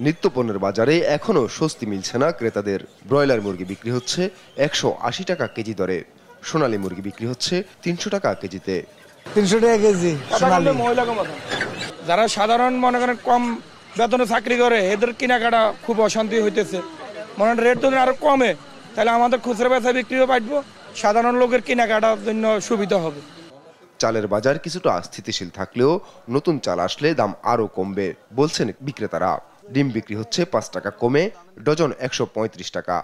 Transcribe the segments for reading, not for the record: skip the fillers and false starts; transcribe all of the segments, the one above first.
নিত্যপণ্যের বাজারে এখনও স্বস্তি মিলছে না ক্রেতাদের। ব্রয়লার মুরগি বিক্রি হচ্ছে 180 টাকা কেজি দরে, সোনালী মুরগি বিক্রি হচ্ছে 300 টাকা কেজিতে। 300 টাকা কেজি সোনালী। যারা সাধারণ মনে করেন কম বেতনে চাকরি করে এদের কেনাকাটা খুব অশান্তি হইতেছে। মনে রেট যদি আরো কমে তাহলে আমাদের খুচরা বেচা বিক্রিও বাড়বো, সাধারণ লোকের কেনাকাটার জন্য সুবিধা হবে। চালের বাজার কিছুটা স্থিতিশীল থাকলেও নতুন চাল আসলে দাম আরও কমবে বলছেন বিক্রেতারা। ডিম বিক্রি হচ্ছে 5 টাকা কমে ডজন 135 টাকা।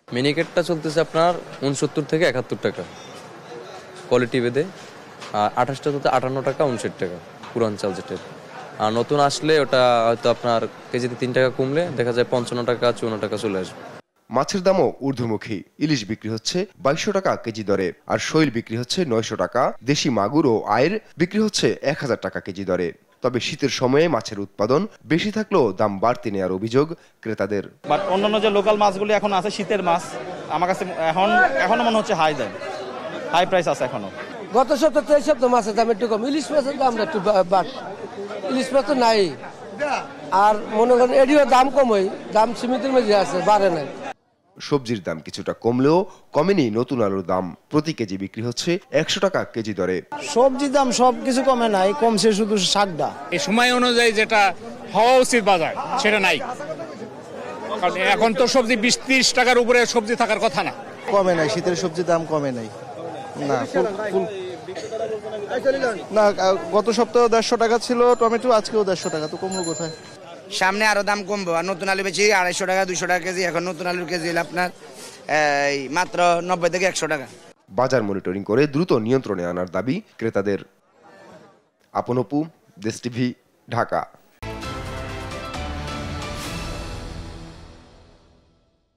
মিনিকেটটা চলতেছে আপনার 69 থেকে 71 টাকা কোয়ালিটি ভেদে, আর 28টা হতে 58 টাকা 59 টাকা পুরান চাল যেটা। আর নতুন আসলে ওটা হয়তো আপনার কেজিতে 3 টাকা কমলে দেখা যায় 55 টাকা 54 টাকা চলে আসবে। মাছের দামও ঊর্ধ্বমুখী। ইলিশ বিক্রি হচ্ছে 2200 টাকা কেজি দরে, আর শৈল বিক্রি হচ্ছে 900 টাকা। দেশি মাগুর ও আয়ের বিক্রি হচ্ছে 1000 টাকা কেজি দরে। তবে শীতের সময়ে মাছের উৎপাদন বেশি থাকলেও দাম বাড়তি নেওয়ার অভিযোগ ক্রেতাদের। বাট অন্যান্য যে লোকাল মাছগুলি এখন আছে শীতের মাছ, আমার কাছে এখনো মনে হচ্ছে হাই প্রাইস আছে এখনো। গত সপ্তাহ তো এই সপ্তাহ মাছের দাম একটু কম, ইলিশ মাছের দামটা একটু বাড়, ইলিশ মাছ তো নাই। আর মনে করেন এটিও দাম কমই, দাম সীমিতের মধ্যে আছে, বাড়ে নাই। সবজির দাম কিছুটা কমলেও কমেনি নতুন আলুর দাম। প্রতি কেজি বিক্রি হচ্ছে 100 টাকা কেজি দরে। সবজির দাম সব কিছু কমে নাই, কমছে শুধু শাকটা। এই সময় অনুযায়ী যেটা হওয়া উচিত বাজার সেটা নাই, কারণ এখন তো সবজি 20-30 টাকার উপরে সবজি থাকার কথা না। কমে নাই, শীতের সবজির দাম কমে নাই না। না, গত সপ্তাহে 150 টাকা ছিল টমেটো, আজকেও 150 টাকা, তো কমলো কোথায়? সামনে আরো দাম কমবো। আর নতুন আলু বেশি 250 টাকা 200 টাকা কেজি। এখন নতুন আলুর কেজি হলো আপনার মাত্র 90 থেকে 100 টাকা। বাজার মনিটরিং করে দ্রুত নিয়ন্ত্রণে আনার দাবি ক্রেতাদের। আপন অপু, দেশ টিভি, ঢাকা।